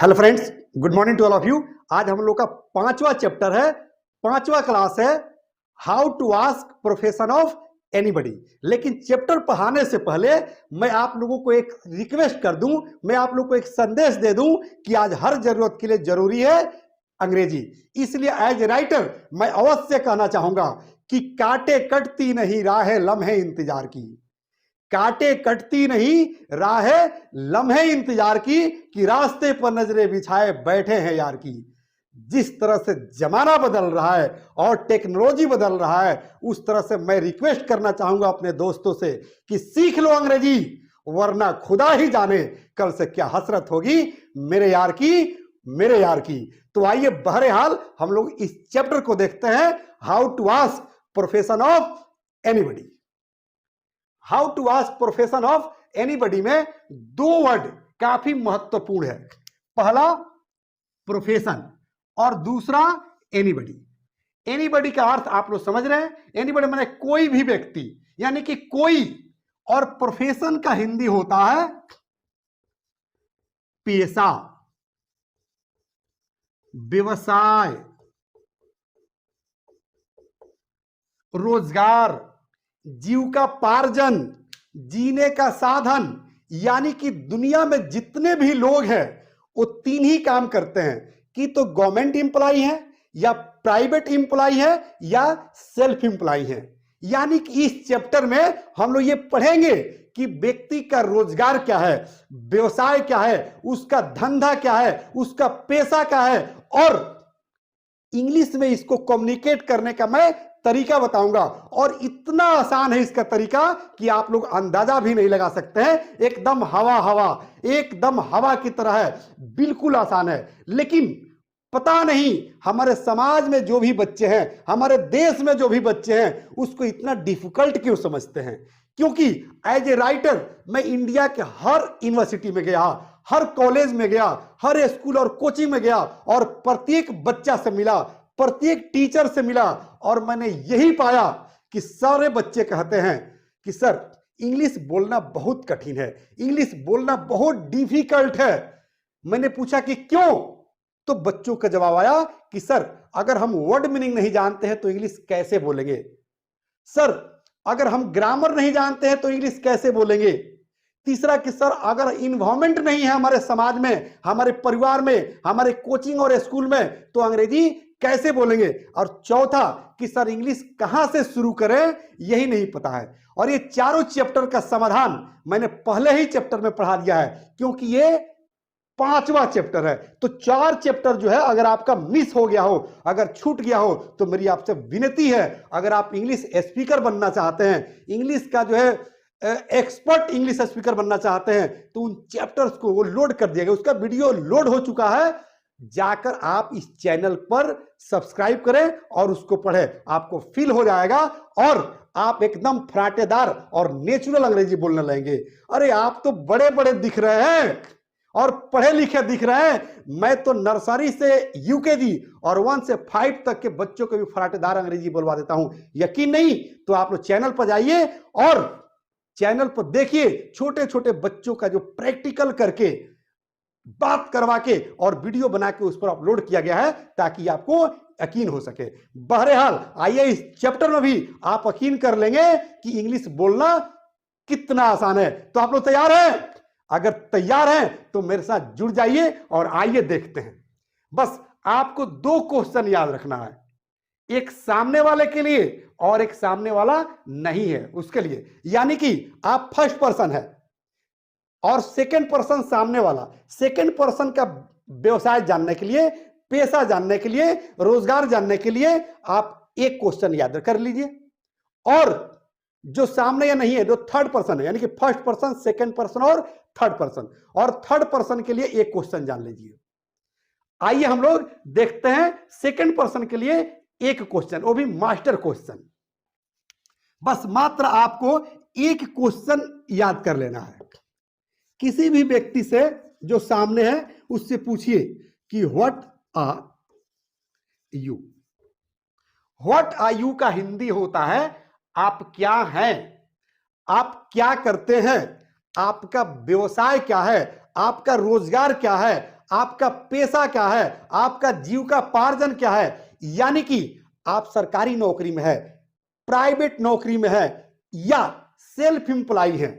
Hello friends, good morning to all of you. आज हम लोग का 5वां चैप्टर है, 5वां क्लास है how to ask profession of anybody. लेकिन चैप्टर पढ़ाने से पहले मैं आप लोगों को एक रिक्वेस्ट कर दूं, मैं आप लोगों को एक संदेश दे दूं कि आज हर जरूरत के लिए जरूरी है अंग्रेजी। इसलिए एज ए राइटर मैं अवश्य कहना चाहूंगा कि काटे कटती नहीं राह लम्हे इंतजार की, काटे कटती नहीं राह लम्हे इंतजार की, कि रास्ते पर नजरें बिछाए बैठे हैं यार की। जिस तरह से जमाना बदल रहा है और टेक्नोलॉजी बदल रहा है, उस तरह से मैं रिक्वेस्ट करना चाहूंगा अपने दोस्तों से कि सीख लो अंग्रेजी, वरना खुदा ही जाने कल से क्या हसरत होगी मेरे यार की, मेरे यार की। तो आइए बहरहाल हम लोग इस चैप्टर को देखते हैं, how to ask profession of anybody. How to ask profession of anybody में दो वर्ड काफी महत्वपूर्ण है। पहला प्रोफेशन और दूसरा एनीबडी। एनीबडी का अर्थ आप लोग समझ रहे हैं, एनीबडी माने कोई भी व्यक्ति, यानी कि कोई, और प्रोफेशन का हिंदी होता है पेशा, व्यवसाय, रोजगार, जीविकोपार्जन, जीने का साधन। यानी कि दुनिया में जितने भी लोग हैं वो तीन ही काम करते हैं, कि तो गवर्नमेंट एम्प्लॉय है, या प्राइवेट एम्प्लॉय है, या सेल्फ एम्प्लॉय है। यानी कि इस चैप्टर में हम लोग ये पढ़ेंगे कि व्यक्ति का रोजगार क्या है, व्यवसाय क्या है, उसका धंधा क्या है, उसका पेशा क्या है, और इंग्लिश में इसको कम्युनिकेट करने का मैं तरीका बताऊंगा। और इतना आसान है इसका तरीका कि आप लोग अंदाजा भी नहीं लगा सकते हैं। एकदम हवा हवा, एकदम हवा की तरह है, बिल्कुल आसान है। लेकिन पता नहीं हमारे समाज में जो भी बच्चे हैं, हमारे देश में जो भी बच्चे हैं, उसको इतना डिफिकल्ट क्यों समझते हैं। क्योंकि एज ए राइटर मैं इंडिया के हर यूनिवर्सिटी में गया, हर कॉलेज में गया, हर स्कूल और कोचिंग में गया, और प्रत्येक बच्चा से मिला, प्रत्येक टीचर से मिला, और मैंने यही पाया कि सारे बच्चे कहते हैं कि सर इंग्लिश बोलना बहुत कठिन है, इंग्लिश बोलना बहुत डिफिकल्ट है। मैंने पूछा कि क्यों, तो बच्चों का जवाब आया कि सर अगर हम वर्ड मीनिंग नहीं जानते हैं तो इंग्लिश कैसे बोलेंगे, सर अगर हम ग्रामर नहीं जानते हैं तो इंग्लिश कैसे बोलेंगे, तीसरा कि सर अगर इन्वायरमेंट नहीं है हमारे समाज में, हमारे परिवार में, हमारे कोचिंग और स्कूल में, तो अंग्रेजी कैसे बोलेंगे, और चौथा कि सर इंग्लिश कहां से शुरू करें यही नहीं पता है। और ये चारों चैप्टर का समाधान मैंने पहले ही चैप्टर में पढ़ा दिया है, क्योंकि ये 5वां चैप्टर है। तो 4 चैप्टर जो है अगर आपका मिस हो गया हो, अगर छूट गया हो, तो मेरी आपसे विनती है, अगर आप इंग्लिश स्पीकर बनना चाहते हैं, इंग्लिश का जो है एक्सपर्ट इंग्लिश स्पीकर बनना चाहते हैं, तो उन चैप्टर्स को वो लोड कर दिया गया, उसका वीडियो लोड हो चुका है। जाकर आप इस चैनल पर सब्सक्राइब करें और उसको पढ़ें, आपको फील हो जाएगा और आप एकदम फराटेदार और नेचुरल अंग्रेजी बोलने लगेंगे। अरे आप तो बड़े बड़े दिख रहे हैं और पढ़े लिखे दिख रहे हैं, मैं तो नर्सरी से यूकेजी और 1 से 5 तक के बच्चों को भी फराटेदार अंग्रेजी बोलवा देता हूं। यकीन नहीं तो आप लोग चैनल पर जाइए और चैनल पर देखिए, छोटे छोटे बच्चों का जो प्रैक्टिकल करके, बात करवा के और वीडियो बना के उस पर अपलोड किया गया है, ताकि आपको यकीन हो सके। बहरहाल आइए इस चैप्टर में भी आप यकीन कर लेंगे कि इंग्लिश बोलना कितना आसान है। तो आप लोग तैयार हैं? अगर तैयार हैं तो मेरे साथ जुड़ जाइए और आइए देखते हैं। बस आपको 2 क्वेश्चन याद रखना है, एक सामने वाले के लिए और एक सामने वाला नहीं है उसके लिए। यानी कि आप फर्स्ट पर्सन है और सेकंड पर्सन सामने वाला। सेकंड पर्सन का व्यवसाय जानने के लिए, पेशा जानने के लिए, रोजगार जानने के लिए आप एक क्वेश्चन याद कर लीजिए, और जो सामने या नहीं है, जो थर्ड पर्सन है, यानी कि फर्स्ट पर्सन, सेकंड पर्सन और थर्ड पर्सन, और थर्ड पर्सन के लिए एक क्वेश्चन जान लीजिए। आइए हम लोग देखते हैं सेकंड पर्सन के लिए एक क्वेश्चन, वो भी मास्टर क्वेश्चन। बस मात्र आपको एक क्वेश्चन याद कर लेना है। किसी भी व्यक्ति से जो सामने है उससे पूछिए कि what are you. What are you का हिंदी होता है आप क्या हैं, आप क्या करते हैं, आपका व्यवसाय क्या है, आपका रोजगार क्या है, आपका पेशा क्या है, आपका जीविकापार्जन क्या है, यानी कि आप सरकारी नौकरी में है, प्राइवेट नौकरी में है, या सेल्फ एम्प्लॉय है,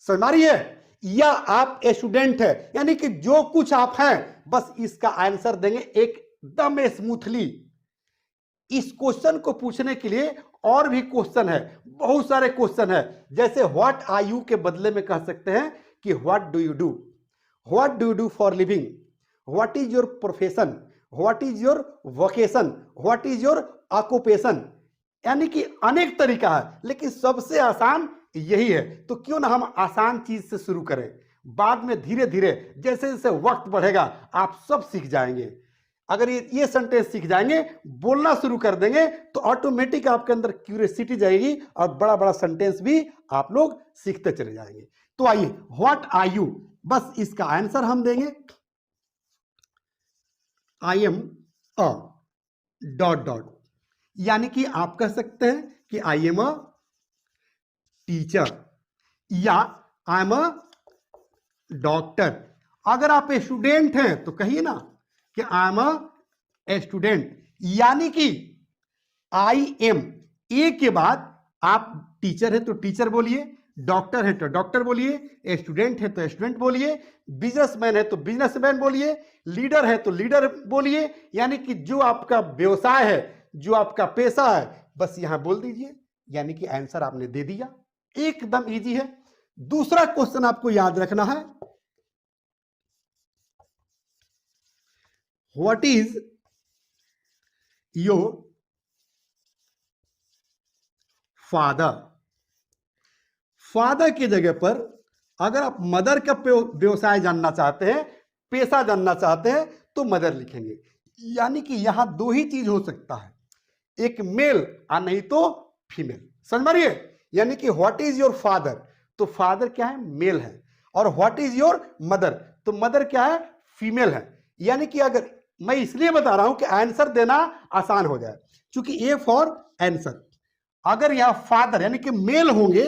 समझ आ रही है, या आप स्टूडेंट है, यानी कि जो कुछ आप हैं, बस इसका आंसर देंगे एकदम स्मूथली। इस क्वेश्चन को पूछने के लिए और भी क्वेश्चन है, बहुत सारे क्वेश्चन है, जैसे व्हाट आर यू के बदले में कह सकते हैं कि what do you do for living, what is your profession, what is your vocation, what is your occupation, यानी कि अनेक तरीका है, लेकिन सबसे आसान यही है। तो क्यों ना हम आसान चीज से शुरू करें, बाद में धीरे धीरे जैसे जैसे वक्त बढ़ेगा आप सब सीख जाएंगे। अगर ये सेंटेंस सीख जाएंगे, बोलना शुरू कर देंगे, तो ऑटोमेटिक आपके अंदर क्यूरियोसिटी जाएगी और बड़ा बड़ा सेंटेंस भी आप लोग सीखते चले जाएंगे। तो आइए, व्हाट आर यू, बस इसका आंसर हम देंगे I am a dot dot, यानी कि आप कह सकते हैं कि आई एम अ टीचर या आई एम अ डॉक्टर। अगर आप स्टूडेंट हैं तो कहिए ना कि आई एम अ स्टूडेंट, यानी कि आई एम ए के बाद आप टीचर है तो टीचर बोलिए, डॉक्टर है तो डॉक्टर बोलिए, स्टूडेंट है तो स्टूडेंट बोलिए, बिजनेसमैन है तो बिजनेसमैन बोलिए, लीडर है तो लीडर बोलिए, यानी कि जो आपका व्यवसाय है, जो आपका पेशा है, बस यहां बोल दीजिए, यानी कि आंसर आपने दे दिया। एकदम इजी है। दूसरा क्वेश्चन आपको याद रखना है, what is your father. Father की जगह पर अगर आप मदर का व्यवसाय जानना चाहते हैं, पेशा जानना चाहते हैं, तो मदर लिखेंगे, यानी कि यहां दो ही चीज हो सकता है, एक मेल और नहीं तो फीमेल। समझ मारिए, यानी कि व्हाट इज योर फादर, तो फादर क्या है, मेल है, और व्हाट इज योर मदर, तो मदर क्या है, फीमेल है। यानी कि अगर मैं इसलिए बता रहा हूं कि आंसर देना आसान हो जाए, क्योंकि ए फॉर आंसर, अगर यहां फादर यानी कि मेल होंगे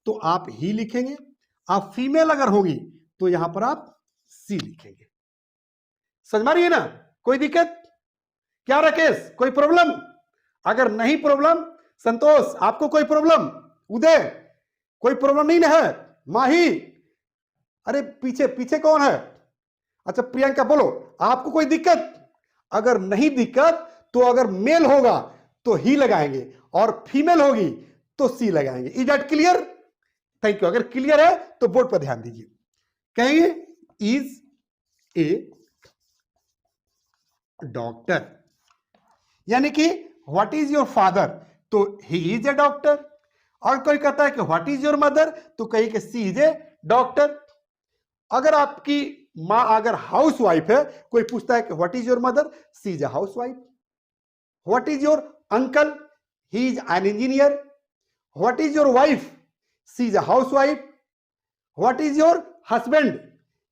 तो आप ही लिखेंगे, आप फीमेल अगर होगी तो यहां पर आप सी लिखेंगे। समझ मारिए ना, कोई दिक्कत क्या राकेश, कोई प्रॉब्लम? अगर नहीं प्रॉब्लम, संतोष आपको कोई प्रॉब्लम, उदय कोई प्रॉब्लम नहीं ना है, माही, अरे पीछे पीछे कौन है, अच्छा प्रियंका बोलो, आपको कोई दिक्कत? अगर नहीं दिक्कत तो अगर मेल होगा तो ही लगाएंगे और फीमेल होगी तो सी लगाएंगे। Is that clear? Thank you. अगर क्लियर है तो बोर्ड पर ध्यान दीजिए, कहेंगे इज ए डॉक्टर, यानी कि व्हाट इज योर फादर, तो ही इज ए डॉक्टर। और कोई कहता है कि व्हाट इज योर मदर, तो कहिए कि सी इज ए डॉक्टर। अगर आपकी मां अगर हाउस वाइफ है, कोई पूछता है कि what is your mother, she is a housewife. What is your uncle, he is an engineer. What is your wife, she is a housewife. What is your husband,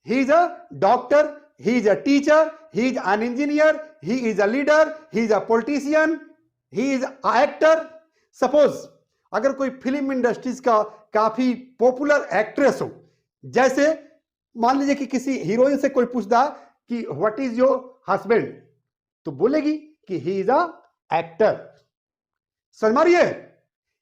he is a doctor, he is a teacher, he is an engineer, he is a leader, he is a politician, he is an actor. Suppose अगर कोई film industries का काफी popular actress हो, जैसे मान लीजिए कि किसी हीरोइन से कोई पूछता कि व्हाट इज योर हस्बैंड, तो बोलेगी कि ही इज अ एक्टर। समझ मारिए,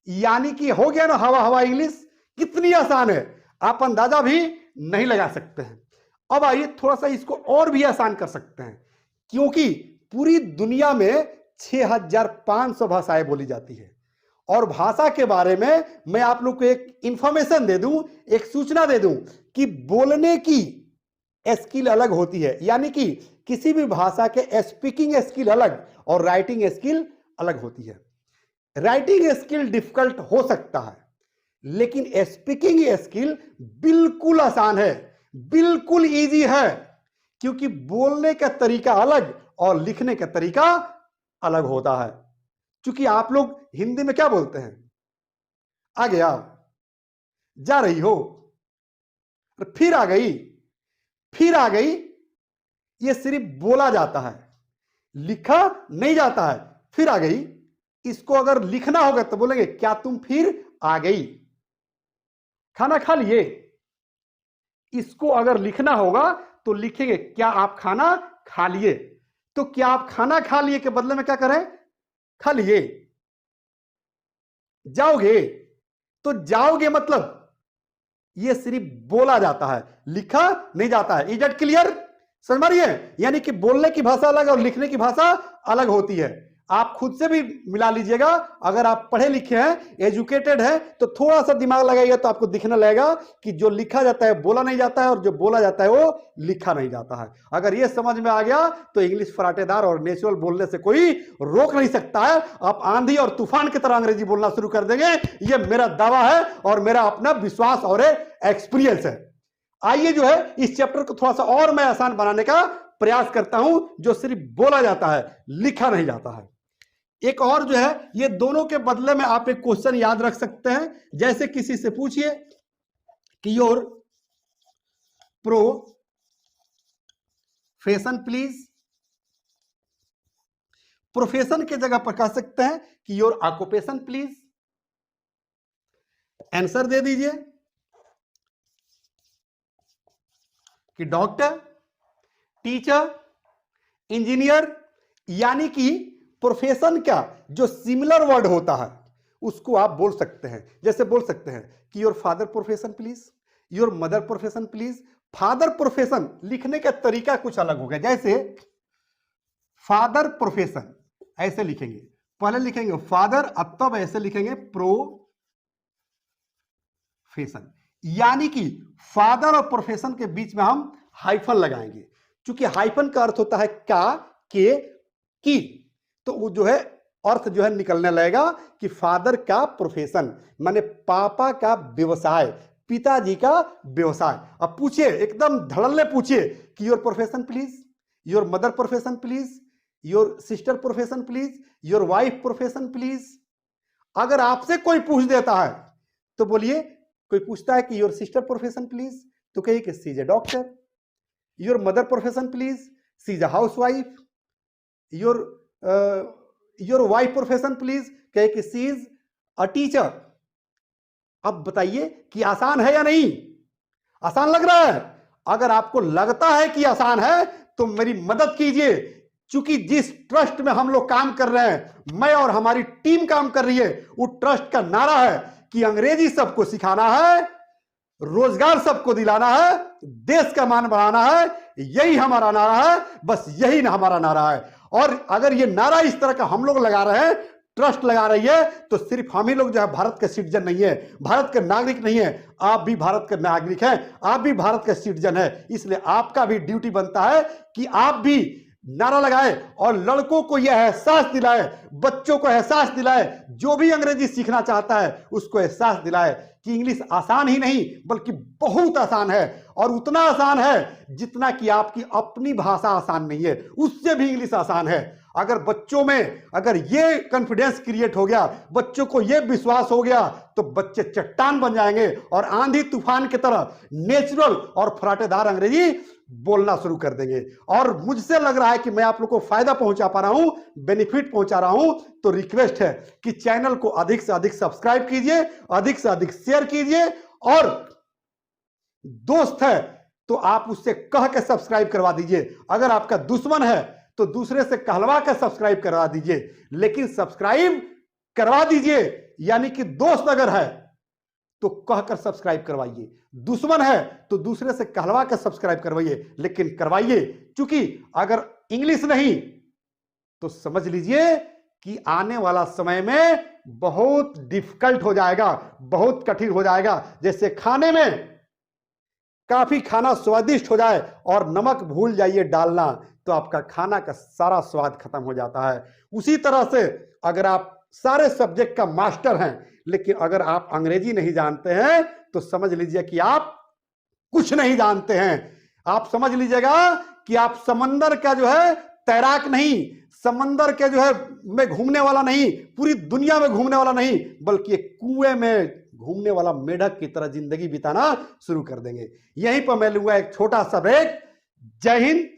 यानी कि हो गया ना हवा हवा इंग्लिश, कितनी आसान है, आप अंदाजा भी नहीं लगा सकते हैं। अब आइए थोड़ा सा इसको और भी आसान कर सकते हैं, क्योंकि पूरी दुनिया में 6500 भाषाएं बोली जाती है, और भाषा के बारे में मैं आप लोग को एक इंफॉर्मेशन दे दूं, एक सूचना दे दूं कि बोलने की स्किल अलग होती है, यानी कि किसी भी भाषा के स्पीकिंग स्किल अलग और राइटिंग स्किल अलग होती है। राइटिंग स्किल डिफिकल्ट हो सकता है, लेकिन स्पीकिंग स्किल बिल्कुल आसान है, बिल्कुल इजी है, क्योंकि बोलने का तरीका अलग और लिखने का तरीका अलग होता है। क्योंकि आप लोग हिंदी में क्या बोलते हैं, आ गया, जा रही हो, फिर आ गई, फिर आ गई, ये सिर्फ बोला जाता है, लिखा नहीं जाता है। फिर आ गई, इसको अगर लिखना होगा तो बोलेंगे क्या तुम फिर आ गई, खाना खा लिए। इसको अगर लिखना होगा तो लिखेंगे क्या आप खाना खा लिए। तो क्या आप खाना खा लिए के बदले में क्या करें, खा लिए। जाओगे, तो जाओगे मतलब ये सिर्फ बोला जाता है, लिखा नहीं जाता है। Is it clear? समझ में रही है? यानी कि बोलने की भाषा अलग और लिखने की भाषा अलग होती है। आप खुद से भी मिला लीजिएगा। अगर आप पढ़े लिखे हैं, एजुकेटेड हैं, तो थोड़ा सा दिमाग लगाइए तो आपको दिखने लगेगा कि जो लिखा जाता है बोला नहीं जाता है और जो बोला जाता है वो लिखा नहीं जाता है। अगर ये समझ में आ गया तो इंग्लिश फराटेदार और नेचुरल बोलने से कोई रोक नहीं सकता है। आप आंधी और तूफान की तरह अंग्रेजी बोलना शुरू कर देंगे, ये मेरा दावा है और मेरा अपना विश्वास और एक्सपीरियंस है। आइए जो है इस चैप्टर को थोड़ा सा और मैं आसान बनाने का प्रयास करता हूं, जो सिर्फ बोला जाता है, लिखा नहीं जाता है। एक और जो है, ये दोनों के बदले में आप एक क्वेश्चन याद रख सकते हैं। जैसे किसी से पूछिए कि योर प्रोफेशन प्लीज। प्रोफेशन के जगह पर कह सकते हैं कि योर ऑक्यूपेशन प्लीज। आंसर दे दीजिए कि डॉक्टर, टीचर, इंजीनियर। यानी कि प्रोफेशन का जो सिमिलर वर्ड होता है उसको आप बोल सकते हैं। जैसे बोल सकते हैं कि your father profession please, your mother profession please. Father profession लिखने का तरीका कुछ अलग हो गया। जैसे फादर प्रोफेशन ऐसे लिखेंगे, पहले लिखेंगे फादर, अब तब ऐसे लिखेंगे प्रोफेशन। यानी कि फादर और प्रोफेशन के बीच में हम हाइफन लगाएंगे। क्योंकि हाइफन का अर्थ होता है का, के, की, तो वो जो है अर्थ जो है निकलने लगेगा कि फादर का प्रोफेशन माने पापा का व्यवसाय, पिताजी का व्यवसाय। अब पूछिए, एकदम धड़ल्ले पूछिए कि your profession please, your mother profession please, your sister profession please, your wife profession please. अगर आपसे कोई पूछ देता है तो बोलिए, कोई पूछता है कि योर सिस्टर प्रोफेशन प्लीज, तो कहिए कि she is a doctor. Your mother profession please, she is a housewife. Your wife profession please, कहे कि सी इज अ टीचर। अब बताइए कि आसान है या नहीं? आसान लग रहा है? अगर आपको लगता है कि आसान है तो मेरी मदद कीजिए, क्योंकि जिस ट्रस्ट में हम लोग काम कर रहे हैं, मैं और हमारी टीम काम कर रही है, वो ट्रस्ट का नारा है कि अंग्रेजी सबको सिखाना है, रोजगार सबको दिलाना है, देश का मान बढ़ाना है। यही हमारा नारा है, बस यही हमारा नारा है। और अगर ये नारा इस तरह का हम लोग लगा रहे हैं, ट्रस्ट लगा रही है, तो सिर्फ हम ही लोग जो है भारत के सिटीजन नहीं है, भारत के नागरिक नहीं है, आप भी भारत के नागरिक हैं, आप भी भारत के सिटीजन है। इसलिए आपका भी ड्यूटी बनता है कि आप भी नारा लगाए और लड़कों को यह एहसास दिलाए, बच्चों को एहसास दिलाए, जो भी अंग्रेजी सीखना चाहता है उसको एहसास दिलाए कि इंग्लिश आसान ही नहीं बल्कि बहुत आसान है। और उतना आसान है जितना कि आपकी अपनी भाषा आसान नहीं है, उससे भी इंग्लिश आसान है। अगर बच्चों में अगर ये कॉन्फिडेंस क्रिएट हो गया, बच्चों को ये विश्वास हो गया, तो बच्चे चट्टान बन जाएंगे और आंधी तूफान की तरह नेचुरल और फराटेदार अंग्रेजी बोलना शुरू कर देंगे। और मुझसे लग रहा है कि मैं आप लोग को फायदा पहुंचा पा रहा हूं, बेनिफिट पहुंचा रहा हूं। तो रिक्वेस्ट है कि चैनल को अधिक से अधिक सब्सक्राइब कीजिए, अधिक से अधिक शेयर कीजिए, और दोस्त है तो आप उससे कह के सब्सक्राइब करवा दीजिए। अगर आपका दुश्मन है तो दूसरे से कहलवा के सब्सक्राइब करवा दीजिए, लेकिन सब्सक्राइब करवा दीजिए। यानी कि दोस्त अगर है तो कहकर सब्सक्राइब करवाइए, दुश्मन है तो दूसरे से कहलवा कर सब्सक्राइब करवाइए, लेकिन करवाइए। क्योंकि अगर इंग्लिश नहीं तो समझ लीजिए कि आने वाला समय में बहुत डिफिकल्ट हो जाएगा, बहुत कठिन हो जाएगा। जैसे खाने में काफी खाना स्वादिष्ट हो जाए और नमक भूल जाइए डालना, तो आपका खाना का सारा स्वाद खत्म हो जाता है। उसी तरह से अगर आप सारे सब्जेक्ट का मास्टर हैं, लेकिन अगर आप अंग्रेजी नहीं जानते हैं, तो समझ लीजिए कि आप कुछ नहीं जानते हैं। आप समझ लीजिएगा कि आप समंदर का जो है तैराक नहीं, समंदर के जो है में घूमने वाला नहीं, पूरी दुनिया में घूमने वाला नहीं, बल्कि एक कुएं में घूमने वाला मेढक की तरह जिंदगी बिताना शुरू कर देंगे। यहीं पर मैं लूंगा एक छोटा सा ब्रेक। जय हिंद,